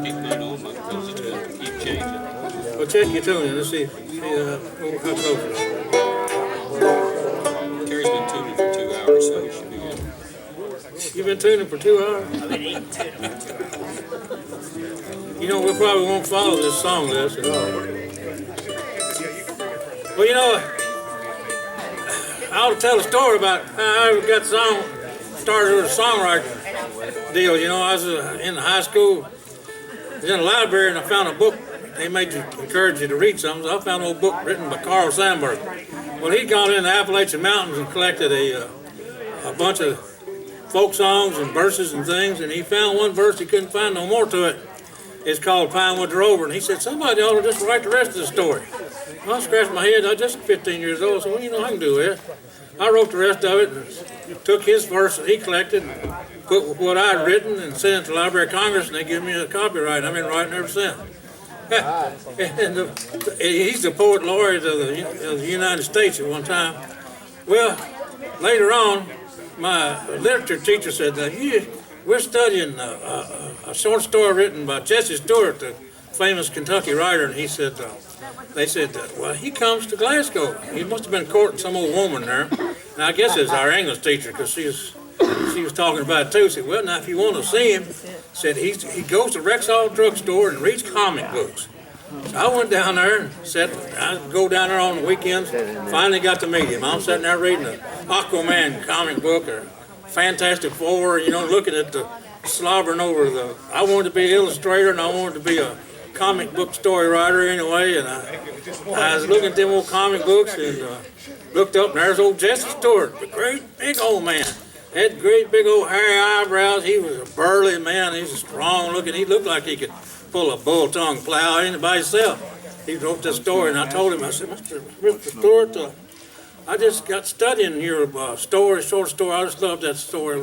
keep that on because it'll keep changing. Well, check your tuning. Let's see how close it is. Cary's been tuning for 2 hours, so he should be good. You've been tuning for 2 hours? I've been eating tuna for 2 hours. You know, we probably won't follow this song list at all. Well, you know, I ought to tell a story about how I got started with a songwriting deal. You know, I was in high school, I was in the library, and I found a book. They made you encourage you to read something. So I found an old book written by Carl Sandburg. Well, he'd gone in the Appalachian Mountains and collected a bunch of folk songs and verses and things, and he found one verse he couldn't find no more to it. It's called Pinewoods Rover, and he said, somebody ought to just write the rest of the story. Well, I scratched my head. I was just 15 years old, so, well, you know, I can do it. I wrote the rest of it and took his verse that he collected, and put what I had written, and sent it to the Library of Congress, and they gave me a copyright. I've been writing ever since. And he's the poet laureate of the United States at one time. Well, later on, my literature teacher said, we're studying a short story written by Jesse Stewart, the famous Kentucky writer, and he said, they said, well, he comes to Glasgow. He must have been courting some old woman there. And I guess it's our English teacher, because she was talking about it too. She said, well, now if you want to see him, said he goes to Rexall drugstore and reads comic books. So I went down there and I go down there on the weekends. Finally got to meet him. I'm sitting there reading an Aquaman comic book or Fantastic Four, you know, looking at the slobbering over I wanted to be an illustrator and I wanted to be a comic book story writer anyway. And I was looking at them old comic books and looked up and there's old Jesse Stewart, the great big old man. Had great big old hairy eyebrows. He was a burly man. He was strong looking. He looked like he could pull a bull tongue plow in by himself. He wrote this story, and I told him, I said, Mr. Stewart, I just got studying your short story. I just loved that story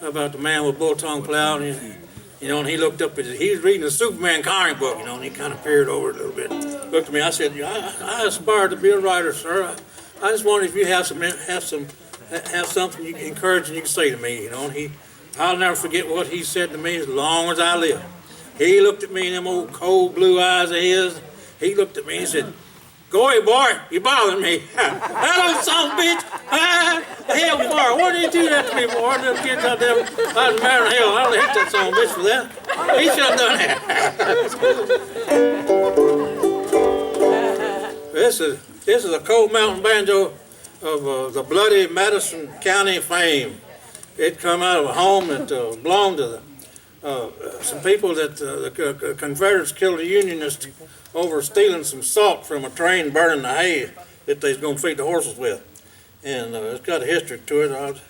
about the man with bull tongue plow. And, you know, and he looked up he was reading the Superman comic book, you know, and he kind of peered over it a little bit. Looked at me. I said, I aspire to be a writer, sir. I just wondered if you have something you can encourage and you can say to me, you know. And I'll never forget what he said to me as long as I live. He looked at me in them old cold blue eyes of his. He looked at me and said, go away, boy, you bothering me. Hello, son of a bitch. Hell, boy, what did you do that to me for? Them kids out there, I was marrying hell. I only hit that son of a bitch for that. He should have done that. This is a Cold Mountain banjo of the bloody Madison County fame. It come out of a home that belonged to some people that the Confederates killed a Unionist over stealing some salt from a train burning the hay that they was going to feed the horses with. And it's got a history to it.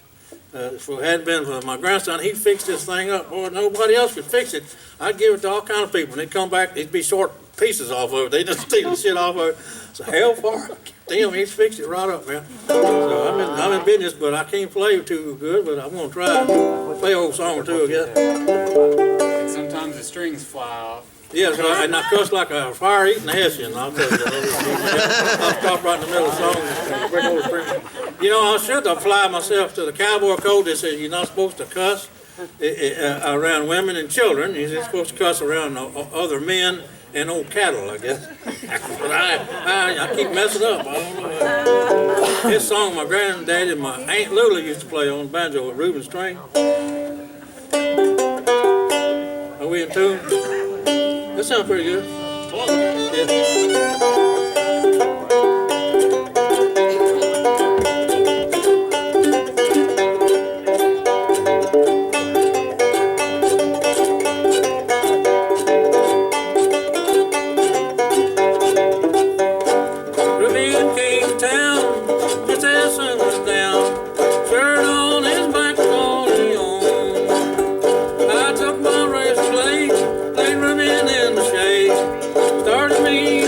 If it hadn't been for my grandson, he'd fix this thing up. Boy, nobody else could fix it. I'd give it to all kind of people. And they'd come back, they'd be short pieces off of it. They'd just steal the shit off of it. So hell for it. Damn, he's fixed it right up, man. So I'm in business, but I can't play too good, but I'm going to try to play a whole song or two, I guess. And sometimes the strings fly off. Yeah, so and I cuss like a fire-eating Hessian, I'll tell you. I'll stop right in the middle of the song. You know, I should apply myself to the cowboy code that says you're not supposed to cuss around women and children. You're supposed to cuss around other men and old cattle, I guess. But I keep messing up. I don't know. This song my granddaddy and my Aunt Lula used to play on banjo with Reuben string. Are we in tune? That sounds pretty good. Yeah. Me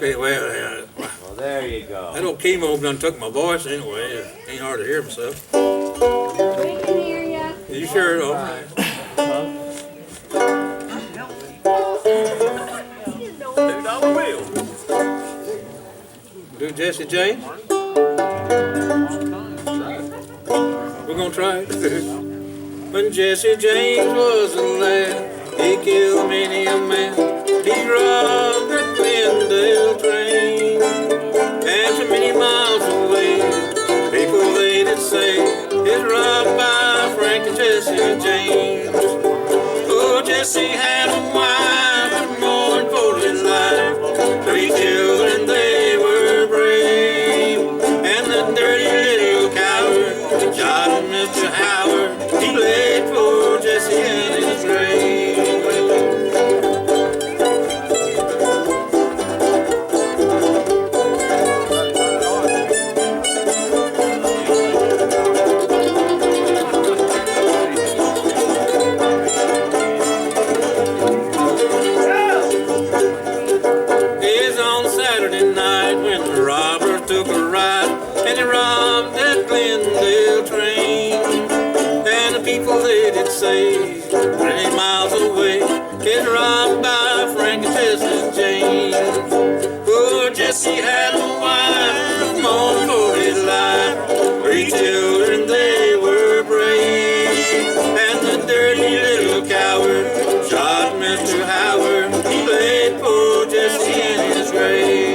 Okay, well, Well, there you go. that old chemo done took my voice anyway. It ain't hard to hear myself. We can hear ya. You sure? All right. $2 bill. Do Jesse James? We're gonna try it. When Jesse James was a lad, he killed many a man. He robbed the Glendale train, and from many miles away, people they did say it's robbed by Frank and Jesse James. Oh, Jesse had a wife and mourned for his life. 3 children, they were brave, and the dirty little coward, John Mr. Howard, he laid for Jesse in his grave. It's on Saturday night when the robbers took a ride and they robbed that Glendale train. And the people they did say 20 miles away is robbed by Frank and Jesse James. Oh, Jesse had a wife, mourned for his life. 3 children, they were brave, and the dirty little coward shot Mr. Howard. He laid poor Jesse in his grave.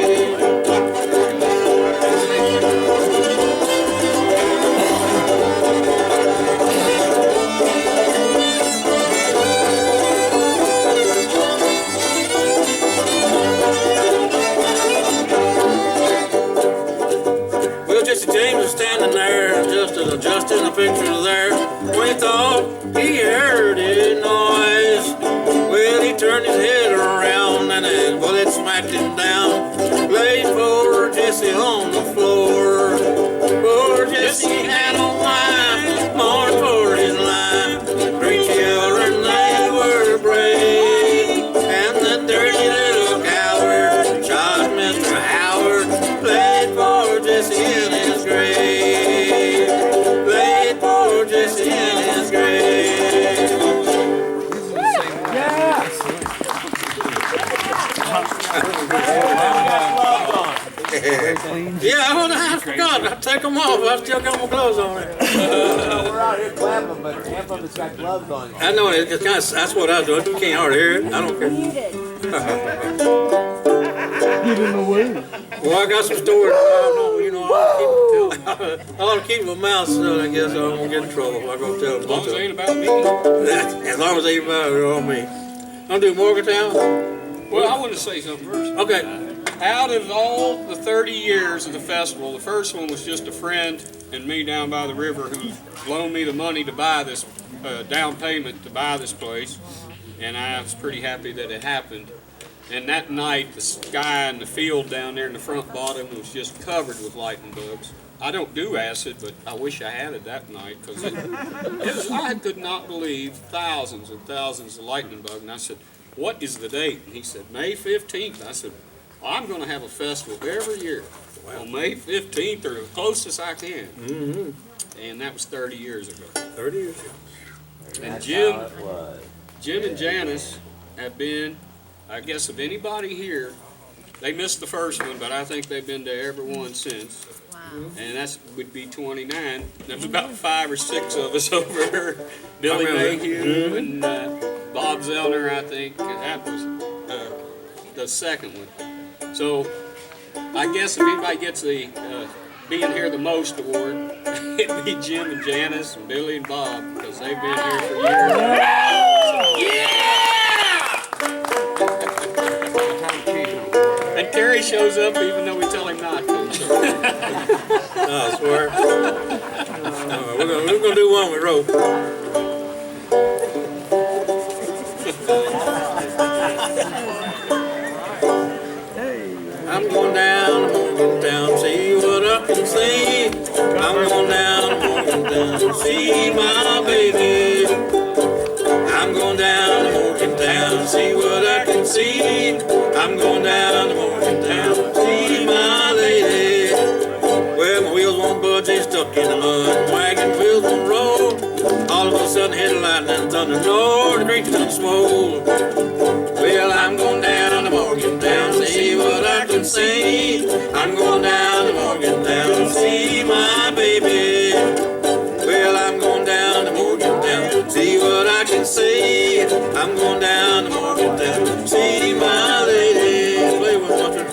Well, Jesse James was standing there, just adjusting a picture there, when he thought he heard a noise. Well, he turned his head around and a bullet smacked him down, laid poor Jesse on the floor. Poor Jesse had a wife, mourned for his life. 3 children, they were brave, and the dirty little coward shot Mr. Howard, laid poor Jesse in his grave. Laid poor Jesse in his grave. Yeah, I forgot. I take them off. I still got my gloves on. We're out here clapping, but half of us got gloves on. I know it's kind of, that's what I was doing. You can't hardly hear it. I don't care. Muted. Well, I got some storage. I don't know. You know, I ought to keep my mouth shut. I guess I won't get in trouble. I'm gonna tell them. As long as it ain't about me. As long as they about it on me. I'm doing Morgantown. Well, I want to say something first. Okay. Out of all the 30 years of the festival, the first one was just a friend and me down by the river who loaned me the money to buy this down payment to buy this place, and I was pretty happy that it happened. And that night, the sky and the field down there in the front bottom was just covered with lightning bugs. I don't do acid, but I wish I had it that night because I could not believe thousands and thousands of lightning bugs. And I said, "What is the date?" And he said, "May 15th." I said, well, I'm going to have a festival every year on May 15th or as close as I can. Mm-hmm. And that was 30 years ago. 30 years ago. And That's Jim how it was. and Janice have been, I guess of anybody here, they missed the first one, but I think they've been to every one since. Wow. And that would be 29. There's about 5 or 6 of us over here. Billy Mayhew and Bob Zellner, I think. That was the second one. So I guess if anybody gets the being here the most award, it'd be Jim and Janice and Billy and Bob because they've been here for years. And Cary shows up even though we tell him not to. I swear. We're gonna do one we wrote. I'm going down, see what I can see. I'm going down, see my baby. I'm going down, see what I can see. I'm going down to Morgantown. stuck in the mud. Wagon wheels won't roll. All of a sudden hit a lightning and thunder. No, the creek done swole. Well, I'm going down to Morgantown, see what I can see. I'm going down to Morgantown, see my baby. Well, I'm going down to Morgantown, see what I can see. I'm going down to Morgantown, see my lady. Play with Walter.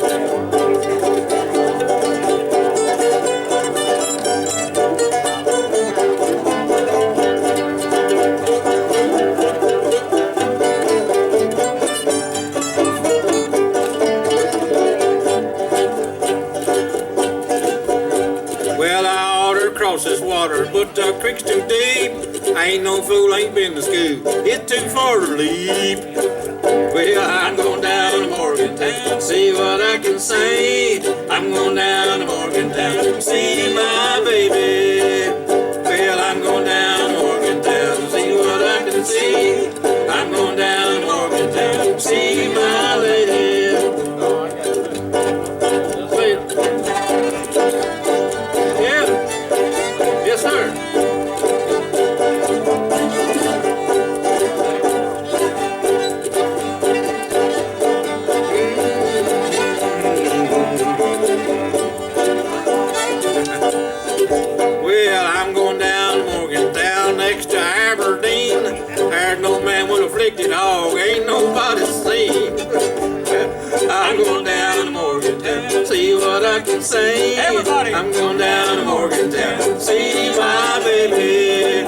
This water, but the creek's too deep. I ain't no fool, ain't been to school. It's too far to leap. Well, I'm going down to Morgantown, see what I can say. I'm going down to Morgantown, see my baby. Well, I'm going down to Morgantown, see what I can see. I'm going down to Morgantown, see my lady. Yes, sir. Well, I'm going down to Morgantown next to Aberdeen. There's no man with a afflicted hog, ain't nobody seen. I'm going down to Morgantown, see what I can say. Everybody. I'm going down to Morgantown, see my baby.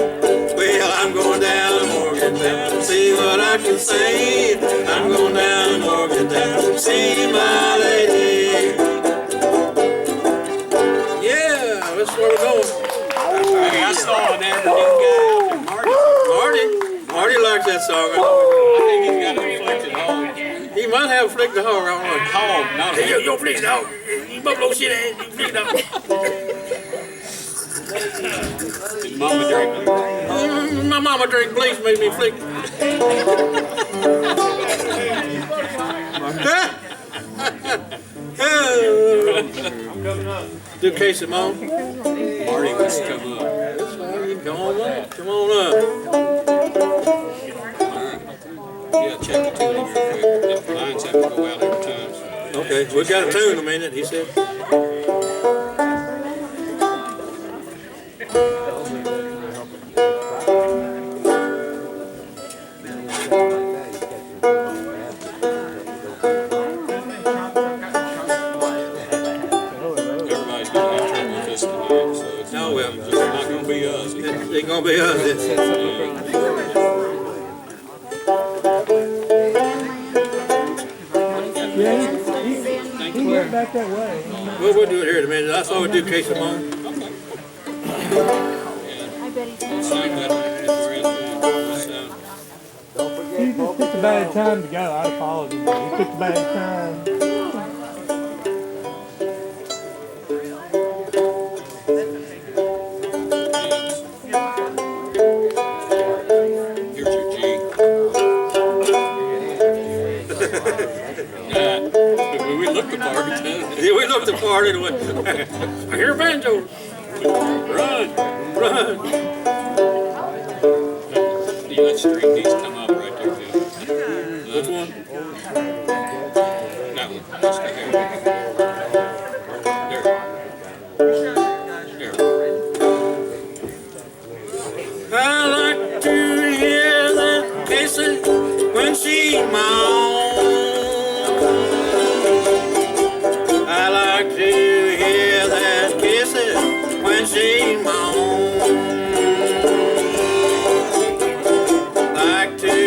Well, I'm going down to Morgantown, see what I can say. I'm going down to Morgantown, see my lady. Yeah, that's where we're going. Hey, I saw an Aberdeen guy out there, Marty likes that song. I think he's got an afflicted hog. He might have flicked the hog, I don't know. Hog, not a Hey, yo, flick the hog. You buffalo shit ass, you flick the hog. Did Mama drink? My mama drink bleach made me flick. Do case of mom. Marty wants to come up. That's fine, come on up. Come on up. Yeah, check the tuning real quick. The lines have to go out every time. Okay, we got a tune in a minute, he said. Everybody's going to have trouble with this tonight, so it's No, well, not going to be us. it ain't gonna be us. Thank you. Back that way. We'll do it here in a minute. I thought we'd do case of mom. I bet he's not. Sing that He just picked a bad time to go. I apologize. He picked a bad time. Here's your G. We looked the part. Yeah, we looked apart and went, I hear banjo. Run! Run. Yeah, that string needs to come up right there, too. Which one? That one. Just right here. There. I like to hear that kissing when she moans. I like to hear that kissing when she moans. Like to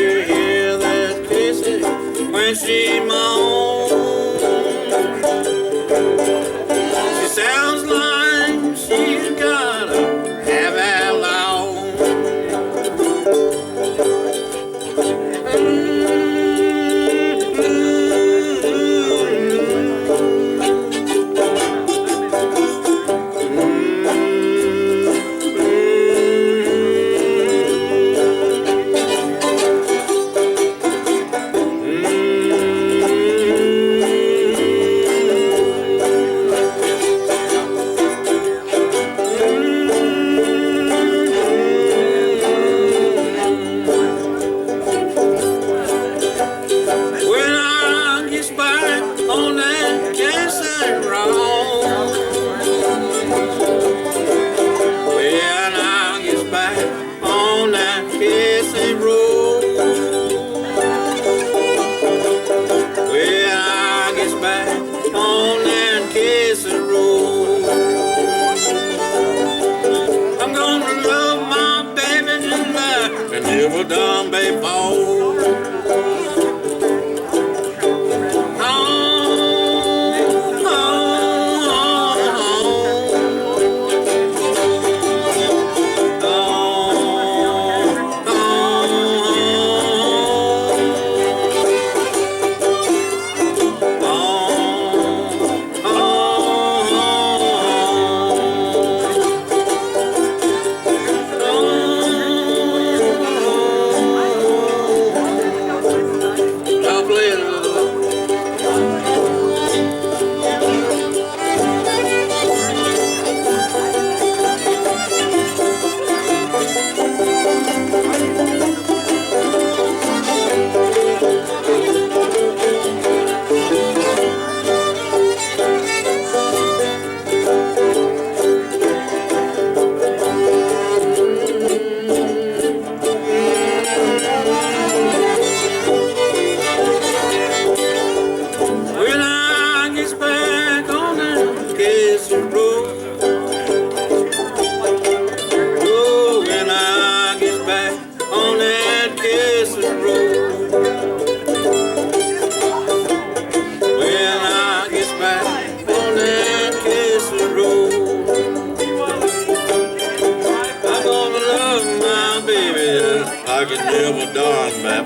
river does my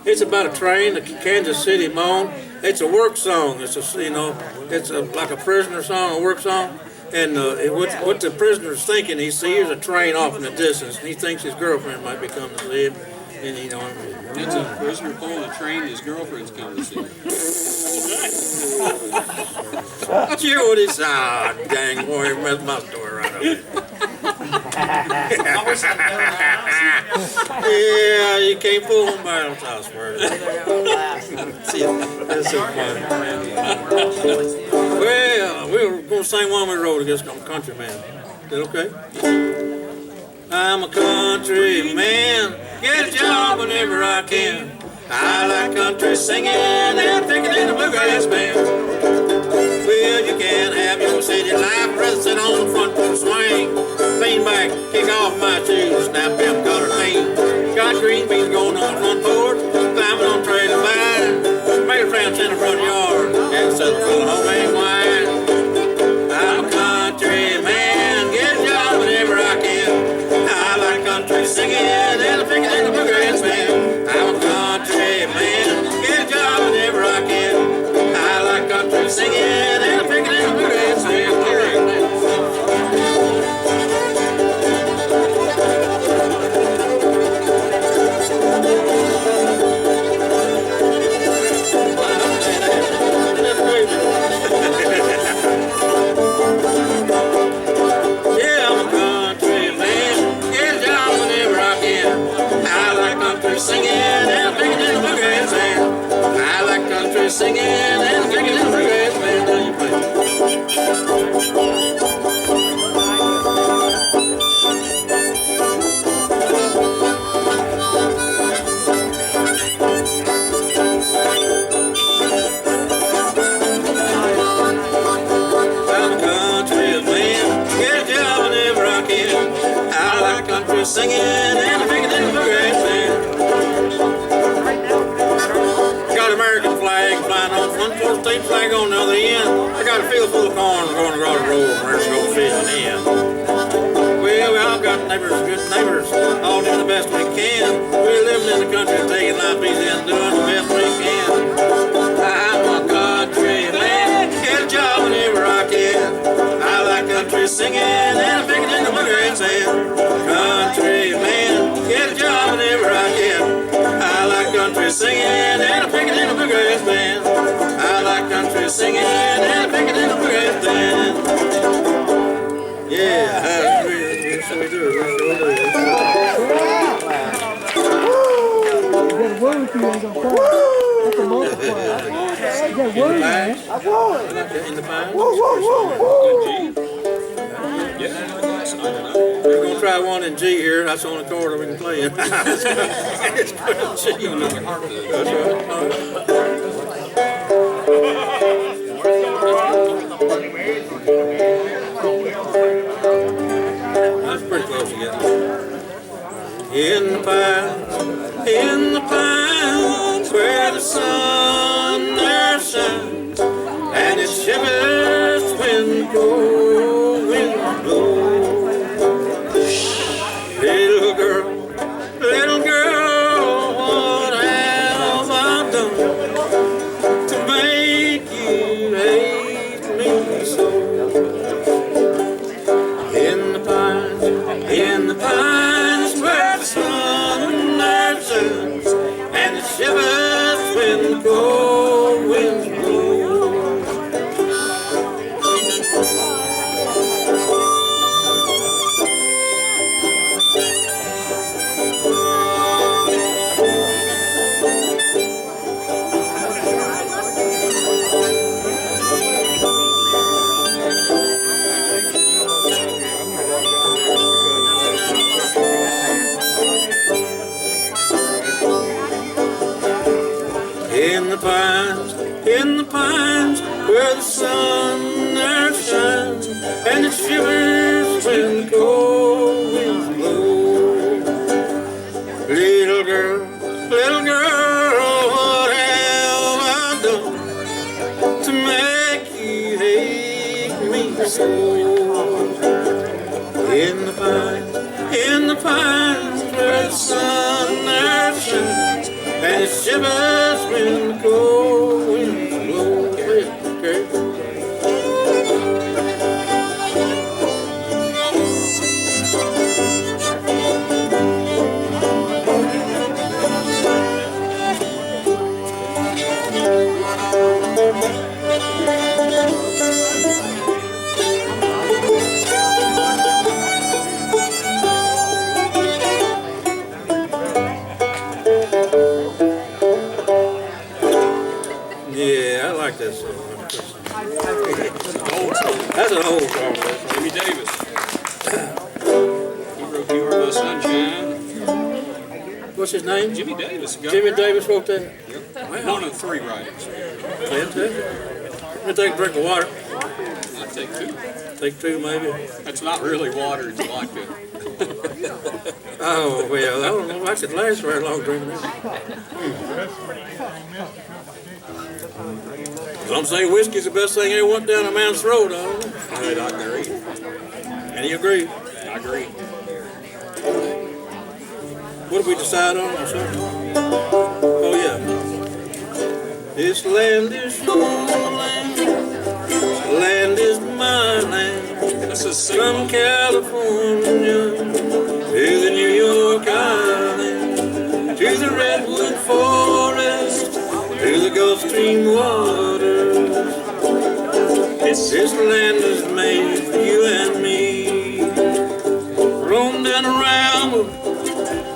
It's about a train, the Kansas City Moan. It's a work song. It's like a prisoner song, a work song. And what the prisoner's thinking, he sees a train off in the distance, and he thinks his girlfriend might be coming to see him. And It's a prisoner pulling a train, his girlfriend's coming to see him. you hear what he said? Ah, dang boy, he messed my story right up. Yeah, you can't fool him by his house, word. That's so funny. Well, we were going to sing one we wrote against country man. Is that okay? I'm a country man, get a job whenever I can. I like country singing and picking in a bluegrass band. Well, you can't have your city life, rather sit on the front porch swing. Lean back, kick off my shoes, snap them collar clean. Got green beans going on the front porch, climbing on trailer vine. Made a friend in the front yard, and settle full of homemade wine. I'm a country man, get a job whenever I can. I like country singing and a picking in the bluegrass band. I'm a country man, get a job whenever I can. I like country singing and a picking in the bluegrass band. Singing and picking in the bluegrass band. I like country singing and picking in the bluegrass band. Now you play. I'm a country man, get a job whenever I can. I like country singing and picking in the bluegrass band. American flag flying on front porch, state flag on the other end. I got a field full of corn, we're going to go to roll, we're going to go fishing in. Well, we all got neighbors, good neighbors, all doing the best we can. We're living in the country, taking life easy and doing the best we can. I'm a country man, get a job whenever I can. I like country singing and picking in the bluegrass band. Country man, get a job whenever I can. I like country singing and picking in the bluegrass band. I like country singing and picking in the bluegrass band. Yeah, that's great. So we do it. You got a word if you ain't gonna cry. That's a multiplier. You got a word, man. I won. In the pine. Woo, woo, woo, woo. We're going to try one in G here. That's the only chord we can play in. It's good G. That's right. That's pretty close again. In the pines, where the sun there shines, and it shivers when the cold winds blow. Little girl, what have I done to make you hate me so? In the pines where the sun there shines, and it shivers when the cold winds blow. in the pines, where the sun there shines, and it shivers when the cold winds blow. Little girl, what have I done to make you hate me so? In the pines, where the sun there shines, and it shivers when the cold winds blow. Okay. Yeah, I like that song. That's an old song. Jimmy Davis. He wrote "You Are My Sunshine." What's his name? Jimmy Davis. Jimmy Davis wrote that? One of 3 writers. Fantastic. Let me take a drink of water. I'll take 2. Take 2 maybe. That's not really water. It's vodka. Oh, well, I don't know if I could last very long drinking that. Some say whiskey's the best thing they want down a man's throat, I don't know. I agree. And you agree? I agree. What did we decide on? Oh, yeah. This land is your land. This land is my land. This is From California to the New York Island, to the Redwood Forest, to the Gulf Stream waters. This land is made for you and me. Roamed and around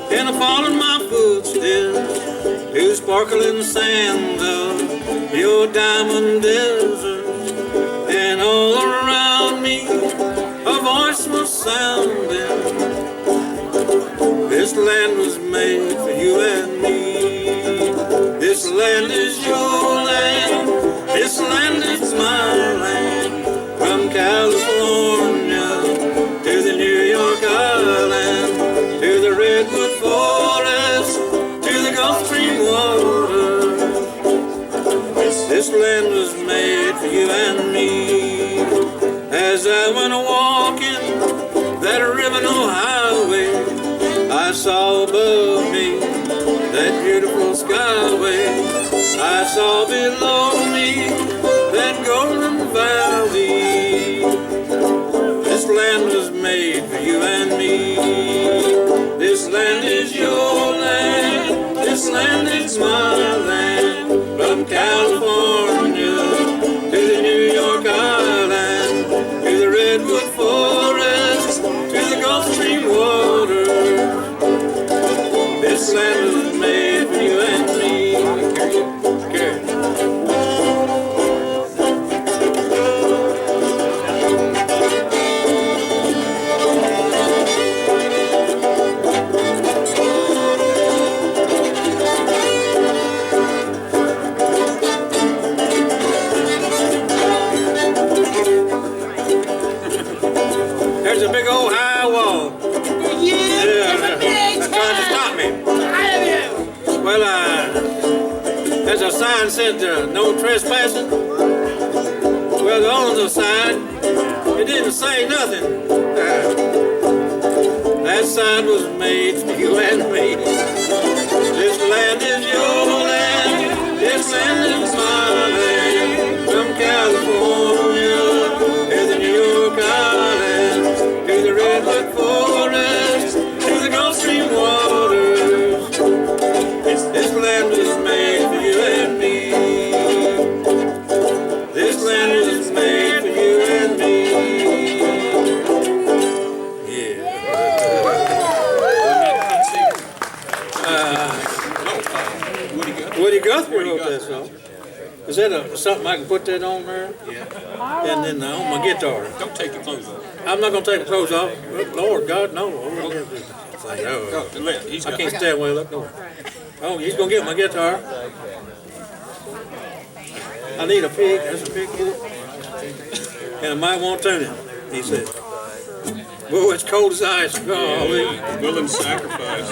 and I followed my footsteps to the sparkling sands of your diamond desert. And all around me a voice was sounding. This land was made for you and me. This land is your land. This land is my land. From California to the New York Island, to the Redwood Forest, to the Gulf Stream water. This land was made for you and me. As I went walking that ribbon-o highway, I saw above me that beautiful skyway. I saw below me that golden valley. This land was made for you and me. This land is your land. This land is my land. From California to the New York Island, to the Redwood Forest, to the Gulf Stream water. This land was made for you and me. There's a big old high wall. That's trying to stop me. Well, there's a sign said no trespassing. Well, on the sign, it didn't say nothing. That sign was made for you and me. This land is your land. This land is my land. From California to the New York Island, to the Redwood Forest, to the Gulf Stream waters. This land was made for you and me. This land was made for you and me. Woody Guthrie wrote that song. Is that something I can put that on there? Yeah. And then on my guitar. Don't take your clothes off. I'm not going to take the clothes off. Lord God, no. Go, he's I got can't stand well up. No. Oh, he's going to get my guitar. I need a pig. There's a pig here. And I might want to tune it, he said. Boy, it's cold as ice. Golly. Willing sacrifice.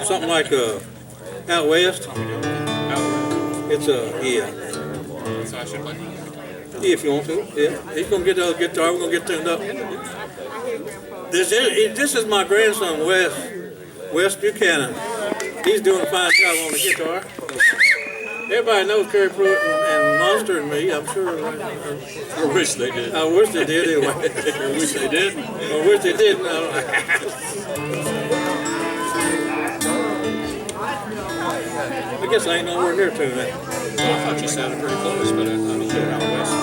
Something like out west. It's yeah. So I should like. If you want to, yeah. He's gonna get the other guitar. We're gonna get tuned up. This is my grandson, Wes Buchanan. He's doing a fine job on the guitar. Everybody knows Cary Pruitt and Monster and me, I'm sure. I wish they did. I wish they did anyway. I wish they did. I wish they didn't. I guess I ain't nowhere near to that. I thought you sounded pretty close, but I'm sure out west.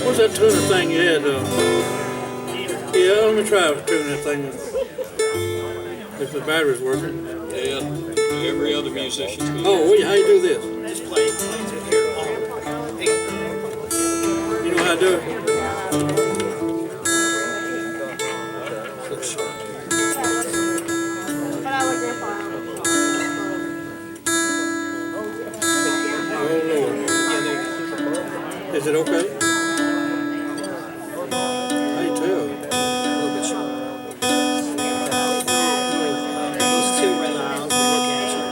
What's that tuner thing you had? Yeah, let me try to tune that thing if the battery's working. Yeah, every other musician's going. Oh, wait, how you do this? Just play to here. You know how to do it? Oh, Lord. Is it okay? How you tell? Those two red eyes, look at you.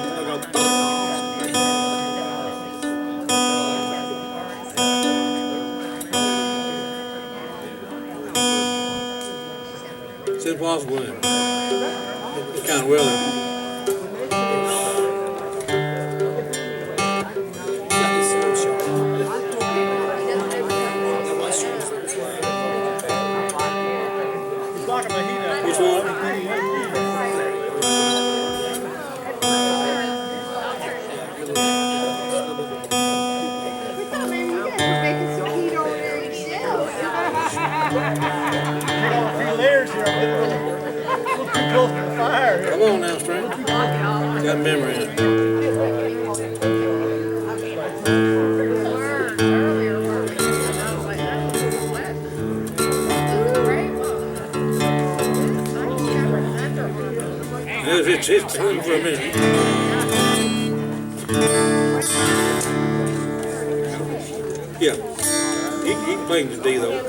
It's impossible, isn't it? It's kind of weather. Which one? Come on now, stranger. Got memory in it. It's time for a minute. Yeah, he can play the D though.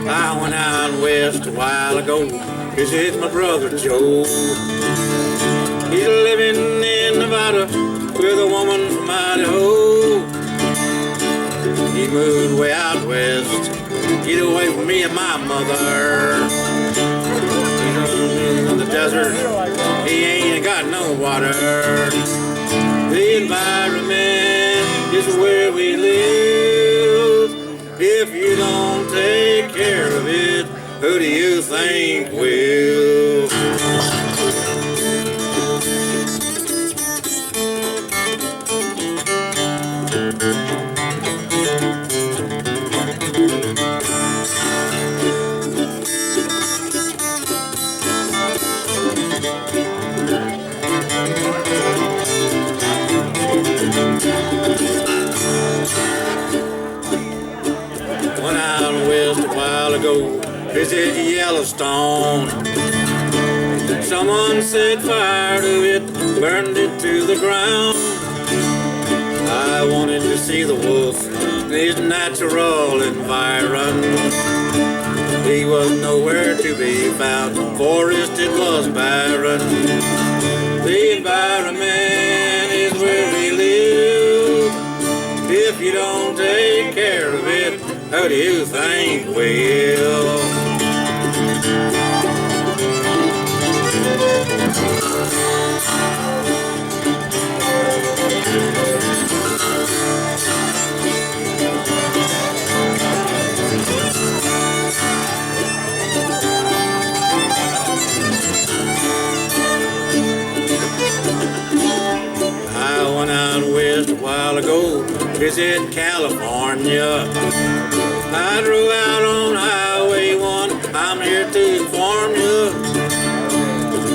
I went out west a while ago, visited my brother Joe. He's living in Nevada with a woman from Idaho. He moved way out west, get away from me and my mother. He's in the desert, he ain't got no water. The environment is where we live. If you don't take care of it, who do you think will? Went out west a while ago, visit Yellowstone. Someone set fire to it, burned it to the ground. I wanted to see the wolf in his natural environment. He was nowhere to be found, forest it was barren. The environment is where we live. If you don't take care of it, who do you think will? visit California. I drove out on Highway 1, I'm here to inform you.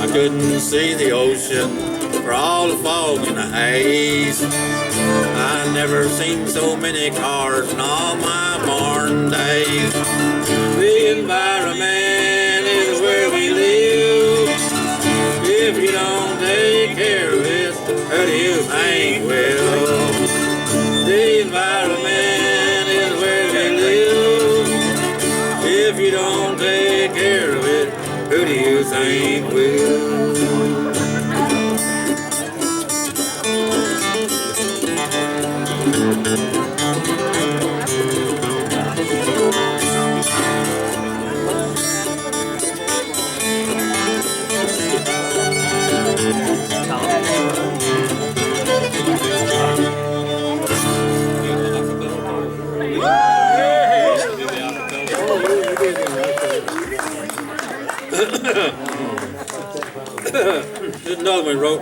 I couldn't see the ocean for all the fog and the haze. I never seen so many cars in all my born days. The environment is where we live. If you don't take care of it, how do you think will? The environment is where we live. If you don't take care of it, who do you think will? There's another one he wrote.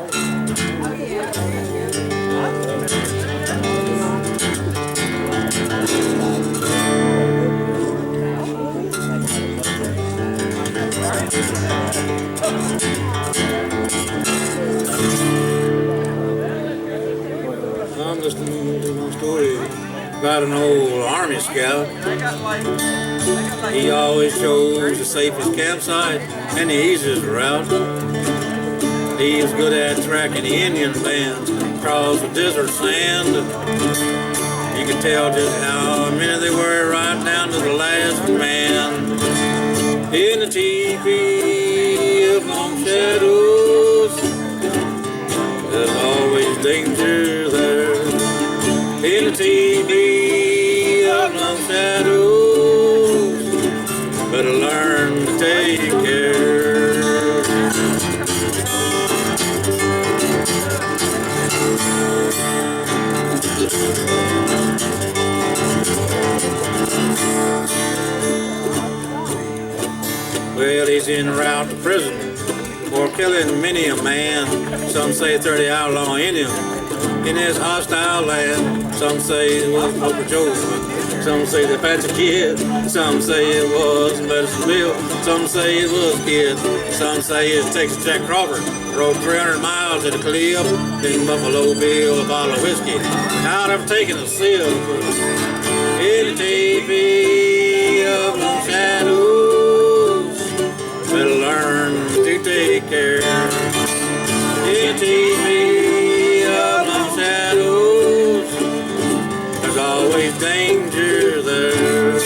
I'm listening to one story about an old Army scout. He always chose the safest campsite and the easiest route. He was good at tracking the Indian bands across the desert sand. You could tell just how many they were right down to the last man. In the teepee of long shadows, there's always danger there. In the teepee of long shadows, better learn to take care. Well, he's en route to prison for killing many a man. Some say 30 outlaw Indians in this hostile land. Some say it was Poker Joe. Some say the Apache Kid. Some say it was Medicine Bill. Some say it was Kid. Some say it's Texas Jack Crawford. Rode 300 miles at a clip. Then Buffalo Bill, a bottle of whiskey. Out of taking a sip. In the teepee of long shadows, better learn to take care. In the teepee of long shadows, there's always danger there.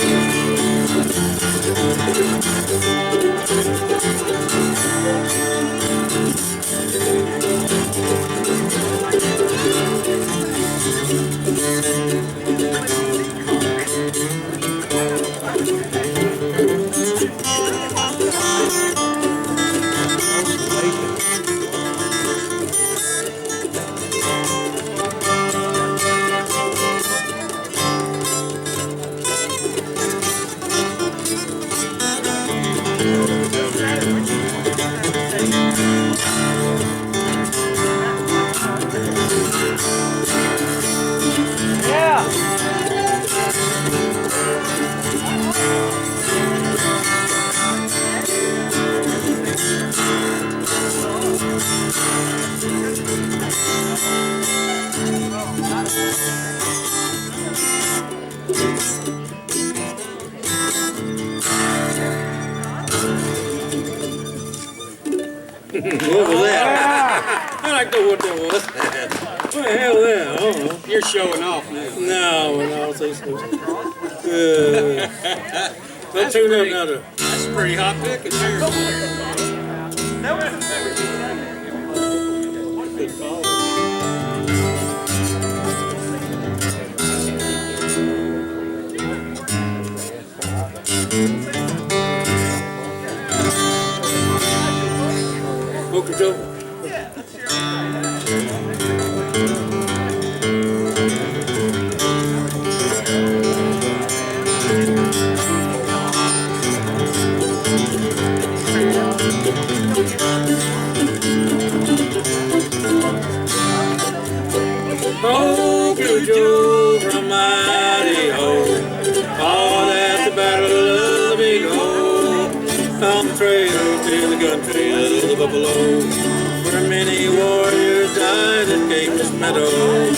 What was that? I like to know what that was. What the hell was that? I don't know. You're showing off now. No, I'll say so. Let's tune up now. That's a pretty hot pick in there. Poker Joe. Poker Joe on the trail to the country of the buffalo, where many warriors died at Cape's Meadow.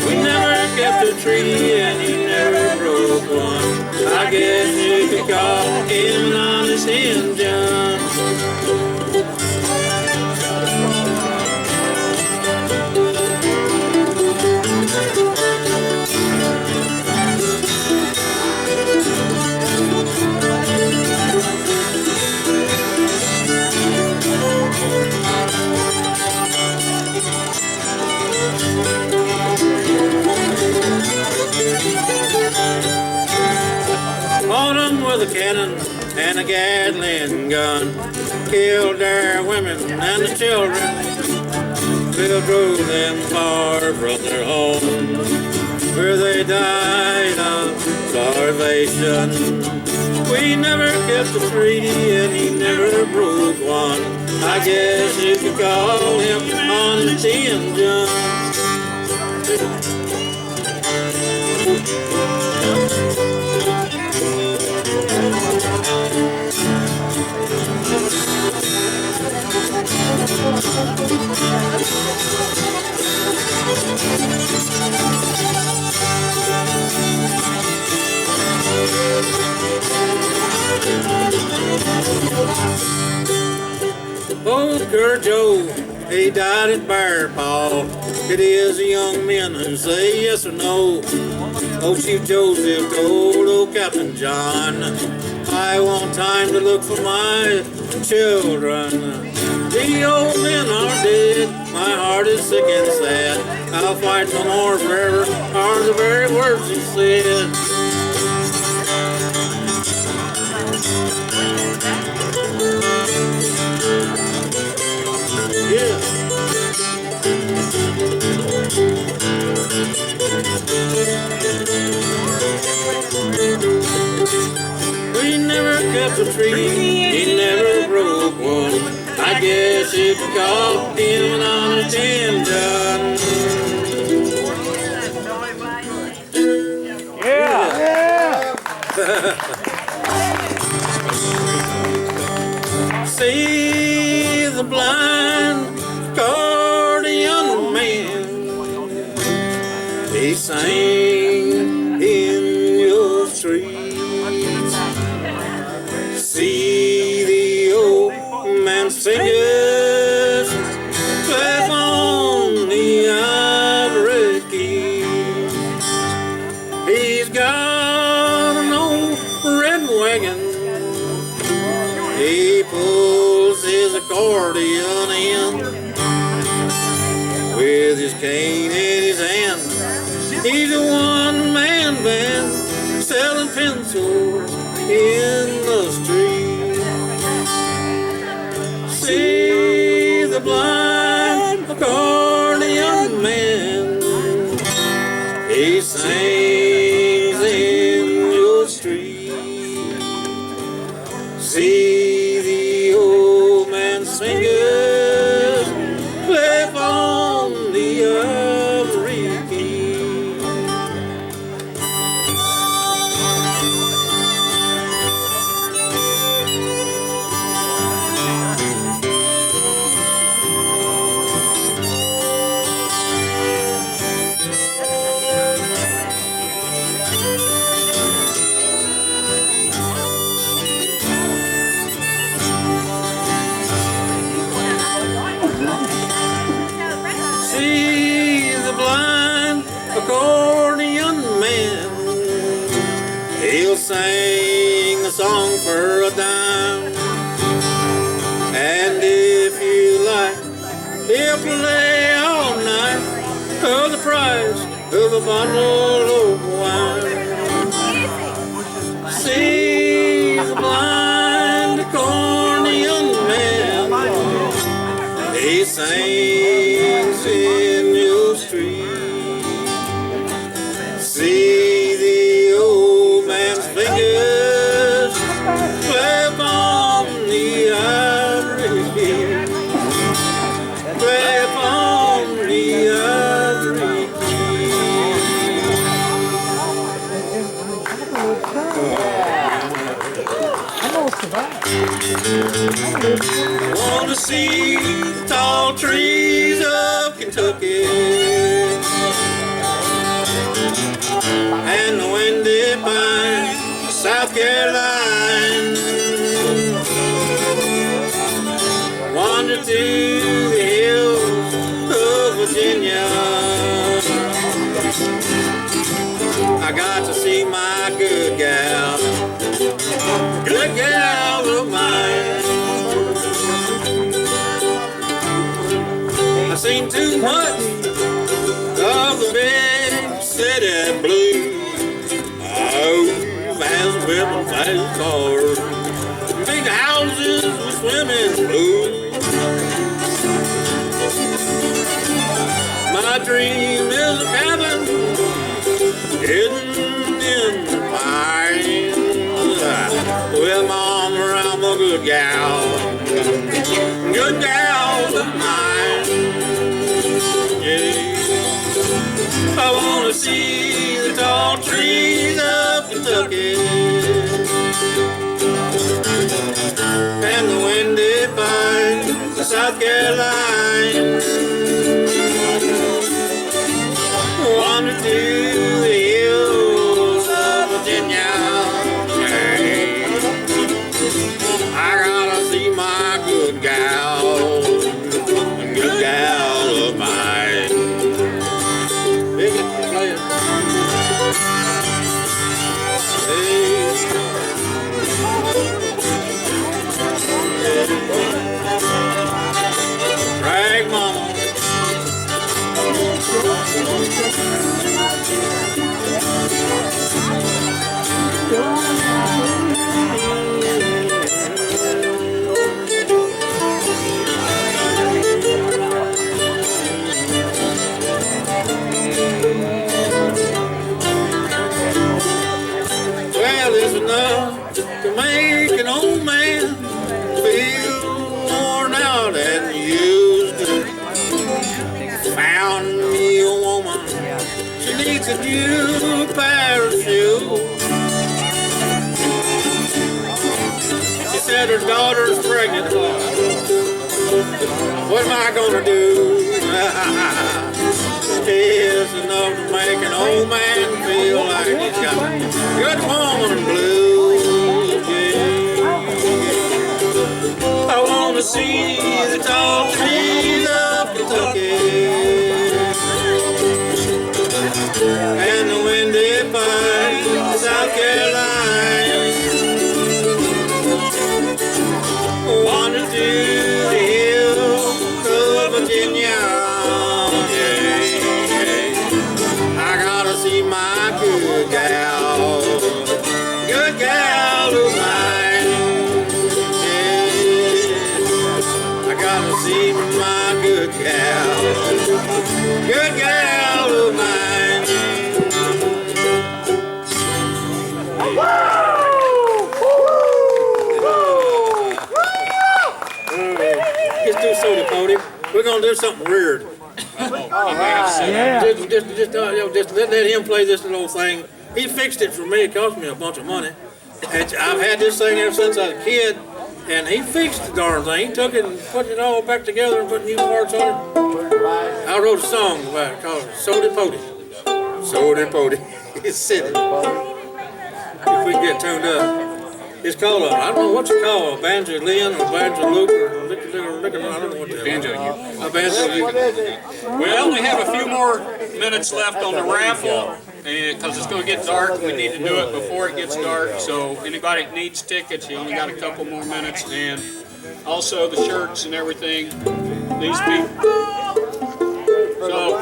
We never kept a tree and he never broke one. I guess you could call him an honest Indian. Autumn with a cannon and a Gatling gun killed their women and the children. Bill drove them far from their home, where they died of starvation. We never kept a tree and he never broke one. I guess you could call him Honest Indian. Old Curt Joe, he died at Bear Paw. It is the young men who say yes or no. Old Chief Joseph told old Captain John, I want time to look for my children. The old men are dead, my heart is sick and sad. I'll fight no more forever, are the very words he said. Yeah. We never kept a tree, he never broke one. I guess you could call him an honest Indian. Yeah. See the blind guardian man, he sang in your streets. See the old man's fingers clap on the ivory keys. He's got an old red wagon, he pulls his accordion in with his cane in his hand. He's a one-man band selling pencils in the street. See the blind accordion man, he sings in your street. See the old man's fingers clap on the ivory key. See the blind accordion man, he'll sing a song for a dime. And if you like, he'll play all night for the price of a bottle of wine. See the blind accordion man, he sings in your street. See the old man's fingers clap on the ivory key. Clap on the ivory key. I'm gonna Want to see the tall trees of Kentucky and the windy pines of South Carolina. Wander through the hills of Virginia. I got to see my good gal of mine. I've seen too much of the big city blues. Oh, fast whipping, fast cars, big houses with swimming pools. My dream is a cabin hidden in the pines with my arm around my good gal of mine. Yeah, I wanna see the tall trees of Kentucky and the windy pines of South Carolina. Wander through the hills of Virginia. I gotta see my good gal of mine. Play it. Rag mama. Well, it's enough to make an old man feel worn out and used to. Found me a woman, she needs a new pair of shoes. She said her daughter's pregnant. What am I gonna do? It's enough to make an old man feel like he's got good woman blues. Yeah. I wanna see the tall trees of Kentucky and the windy pines of South Carolina. Wander through the hills of Virginia. Yeah. I gotta see my good gal of mine. Yeah. I gotta see my good gal of mine. Let's do soda pony. We're gonna do something weird. Yeah. Just let him play this little thing. He fixed it for me. It cost me a bunch of money. And I've had this thing ever since I was a kid. And he fixed the darn thing. He took it and put it all back together and put new parts on it. I wrote a song about it called Soda Pody. Soda Pody. It's silly. If we can get tuned up. It's called I don't know what you call a banjo Lynn or banjo Luke or I don't know what that is. Banjo. A banjo Luke. We only have a few more minutes left on the raffle because it's going to get dark. We need to do it before it gets dark. So anybody that needs tickets, you only got a couple more minutes. And also the shirts and everything. These people. So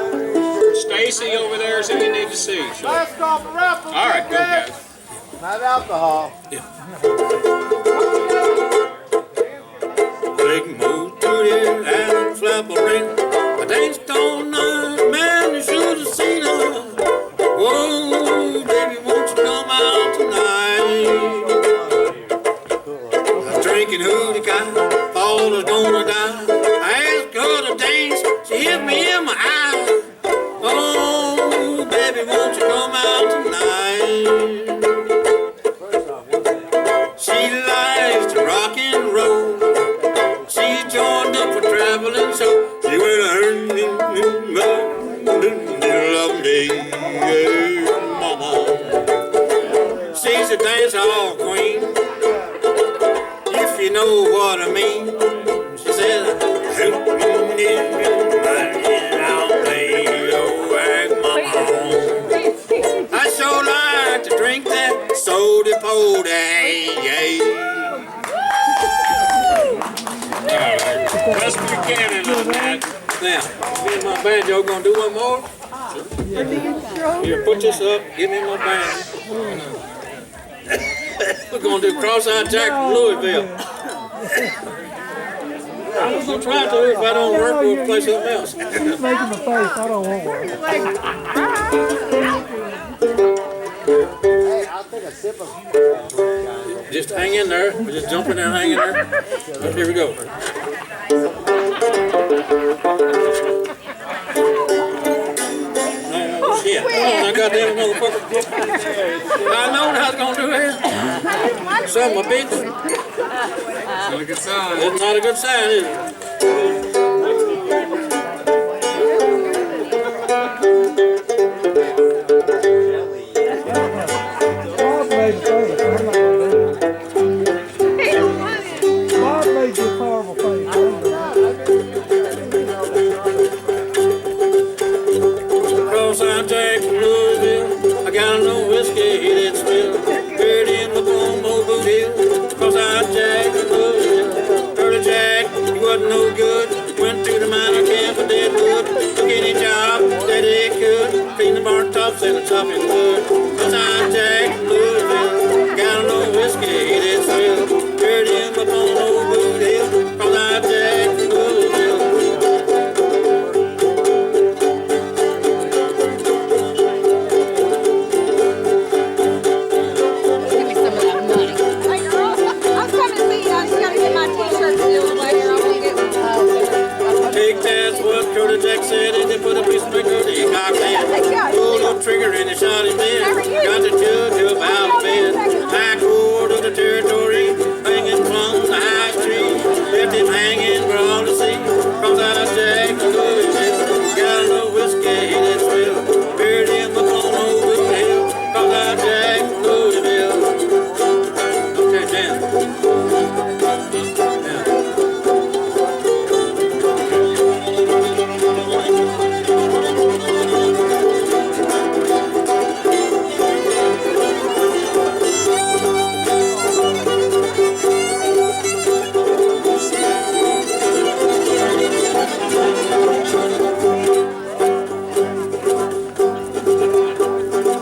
Stacy over there is who you need to see. So. Last call for raffle. All right, go guys. Not alcohol. Big mood tootie and flap a ring. I danced all night, man, you should have seen her. Whoa, baby, won't you come out tonight? I'm drinking hootie guy, thought I was gonna die. I asked her to dance, she hit me in my eye. Oh, baby, won't you come out tonight? She likes dance hall queen, if you know what I mean. She said, I sure like to drink that soda pody. Wes Buchanan on that. Now, me and my banjo gonna do one more. Here, put this up. Give me my banjo. We're gonna do Cross-Eyed Jack from Louisville. I'm gonna try to. If I don't work, we'll play something else. He's making the face. I don't want one. Hey, I'll take a sip of. Just hang in there. We're just jumping there, hanging there. Here we go. Shit. Come on, I goddamn motherfucker. I know what I was gonna do here. Son of a bitch. Not a good sign. It's not a good sign, is it? Bob made the face. I'm not gonna do it. Bob made this horrible face. Cross-Eyed Jack from Louisville. I got no whiskey that's spilled. Buried in the bone mobile hill. Cross-Eyed Jack from Louisville. Heard of Jack, he wasn't no good. Went to the mining camp for deadwood. Took any job that he could. Clean the barn tops and the chopping wood. Cross-Eyed Jack from Louisville. Got no whiskey that's spilled. Buried in the bone mobile hill. Cross-Eyed Jack from Louisville. Give me some of that money. Hey girl, I was coming to see you. I just gotta get my t-shirt sealed away here. I'm gonna get Take that's what Curly Jack said, and they put a piece of liquor in the cocktail. Pulled up trigger and they shot him dead. Got the judge up out of bed. High court of the territory, hanging from the high tree. Left him hanging for all to see. Cross-Eyed Jack from Louisville. Got a little whiskey that's real. Buried him up on old hill. Cross-Eyed Jack from Louisville. Okay, Dan.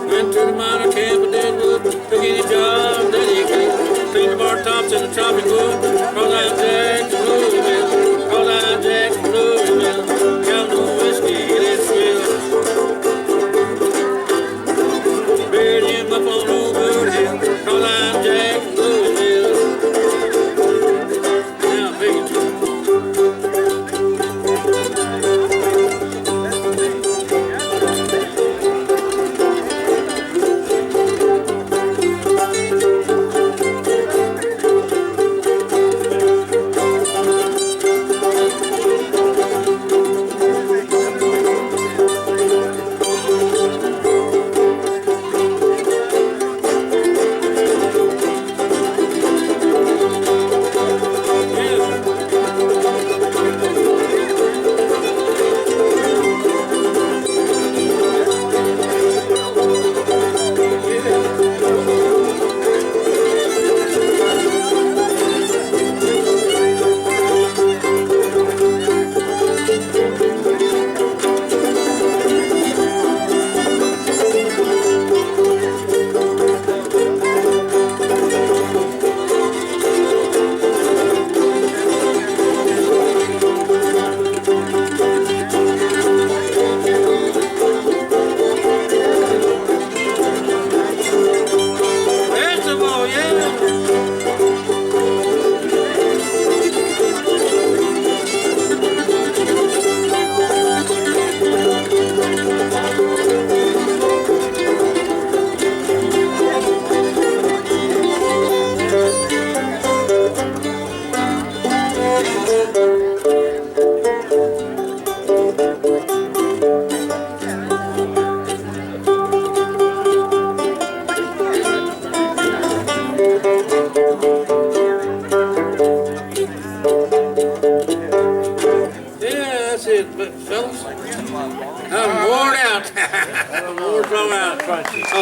Went to the minor camp and deadwood. Took any job that he could. Cleaned the bar tops and the chopping wood. Cross-Eyed Jack from Louisville. Cross-Eyed Jack from Louisville. Got no whiskey that's real. Buried him up on old Bird Hill. Cross-Eyed Jack from Louisville. Now, big two.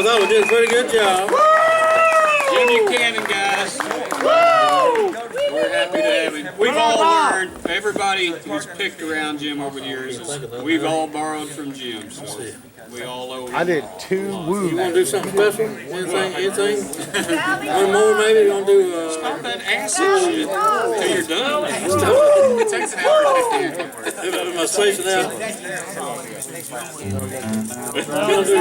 I thought we did a pretty good job. Jim Buchanan, guys. We're happy to have him. We've all learned, everybody who's picked around Jim over the years, we've all borrowed from Jim. So we all owe him. I did 2 woos. You want to do something special? Anything? One more maybe? You want to do, Stop that acid shit till you're done. It takes an hour and 15 to am I spacing out? You want to do,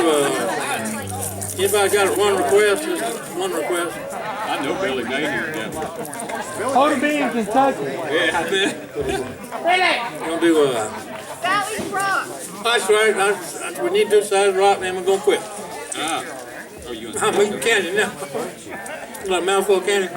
anybody got one request? Just one request? I know Billy Maynard definitely. Hold to be in Kentucky. Yeah, I bet. You want to do, Sally's Rock. that's right. We need to do Sally's Rock, then we're going to quit. Ah. Oh, you I'm eating candy now. Like a mouthful of candy.